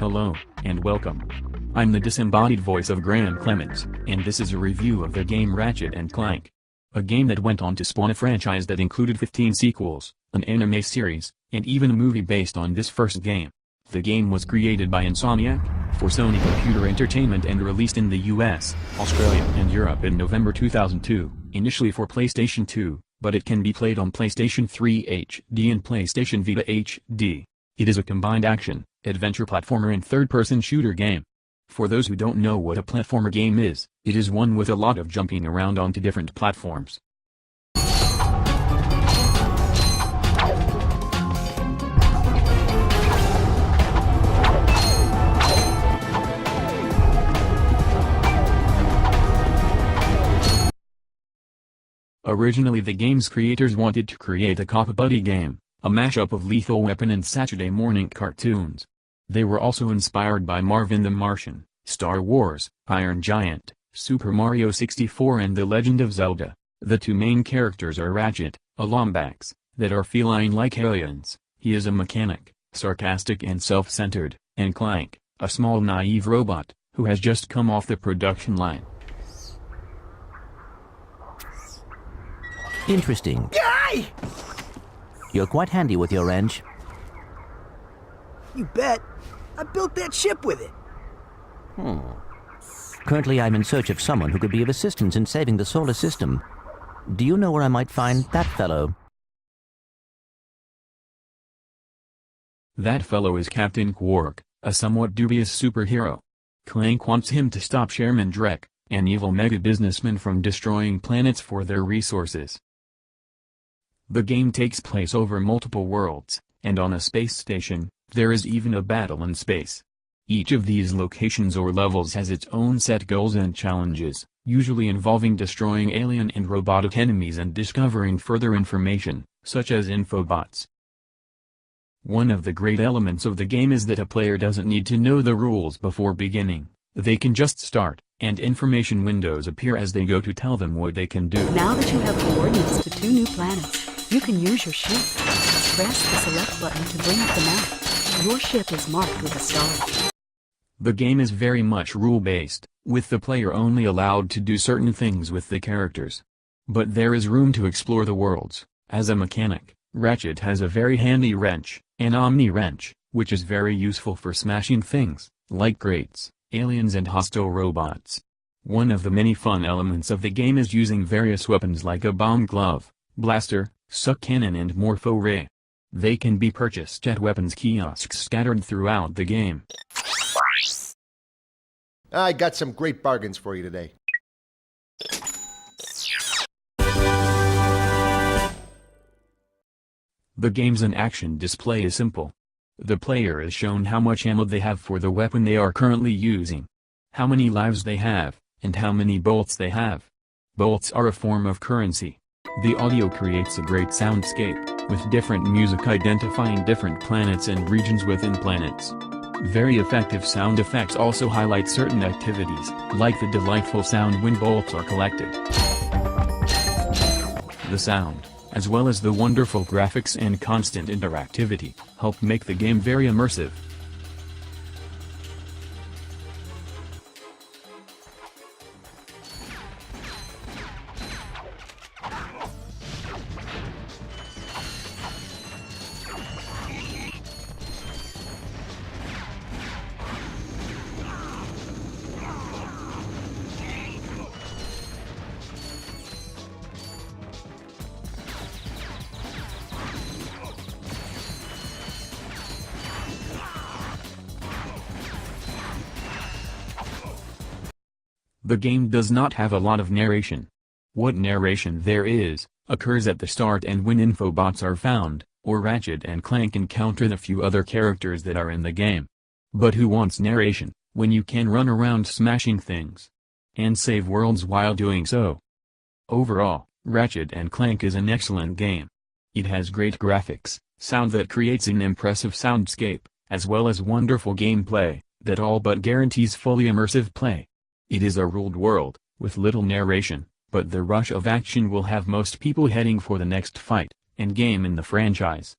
Hello, and welcome. I'm the disembodied voice of Graham Clemens, and this is a review of the game Ratchet and Clank. A game that went on to spawn a franchise that included 15 sequels, an anime series, and even a movie based on this first game. The game was created by Insomniac, for Sony Computer Entertainment and released in the US, Australia and Europe in November 2002, initially for PlayStation 2, but it can be played on PlayStation 3 HD and PlayStation Vita HD. It is a combined action, adventure platformer and third-person shooter game. For those who don't know what a platformer game is, it is one with a lot of jumping around onto different platforms. Originally the game's creators wanted to create a cop buddy game, a mashup of Lethal Weapon and Saturday morning cartoons. They were also inspired by Marvin the Martian, Star Wars, Iron Giant, Super Mario 64 and The Legend of Zelda. The two main characters are Ratchet, a lombax, that are feline like aliens. He is a mechanic, sarcastic and self-centered, and Clank, a small naive robot, who has just come off the production line. Interesting. Guy! You're quite handy with your wrench. You bet. I built that ship with it. Currently I'm in search of someone who could be of assistance in saving the solar system. Do you know where I might find that fellow? That fellow is Captain Quark, a somewhat dubious superhero. Clank wants him to stop Chairman Drek, an evil mega-businessman, from destroying planets for their resources. The game takes place over multiple worlds, and on a space station. There is even a battle in space. Each of these locations or levels has its own set goals and challenges, usually involving destroying alien and robotic enemies and discovering further information, such as infobots. One of the great elements of the game is that a player doesn't need to know the rules before beginning. They can just start, and information windows appear as they go to tell them what they can do. Now that you have coordinates to 2 new planets, you can use your ship. Press the select button to bring up the map. Your ship is marked with a star. The game is very much rule-based, with the player only allowed to do certain things with the characters. But there is room to explore the worlds. As a mechanic, Ratchet has a very handy wrench, an Omni wrench, which is very useful for smashing things, like crates, aliens and hostile robots. One of the many fun elements of the game is using various weapons like a bomb glove, blaster, suck cannon and morpho ray. They can be purchased at weapons kiosks scattered throughout the game. I got some great bargains for you today. The game's action display is simple. The player is shown how much ammo they have for the weapon they are currently using, how many lives they have, and how many bolts they have. Bolts are a form of currency. The audio creates a great soundscape, with different music identifying different planets and regions within planets. Very effective sound effects also highlight certain activities, like the delightful sound when bolts are collected. The sound, as well as the wonderful graphics and constant interactivity, help make the game very immersive. The game does not have a lot of narration. What narration there is, occurs at the start and when infobots are found, or Ratchet and Clank encounter the few other characters that are in the game. But who wants narration, when you can run around smashing things? And save worlds while doing so? Overall, Ratchet and Clank is an excellent game. It has great graphics, sound that creates an impressive soundscape, as well as wonderful gameplay, that all but guarantees fully immersive play. It is a ruled world, with little narration, but the rush of action will have most people heading for the next fight, and game in the franchise.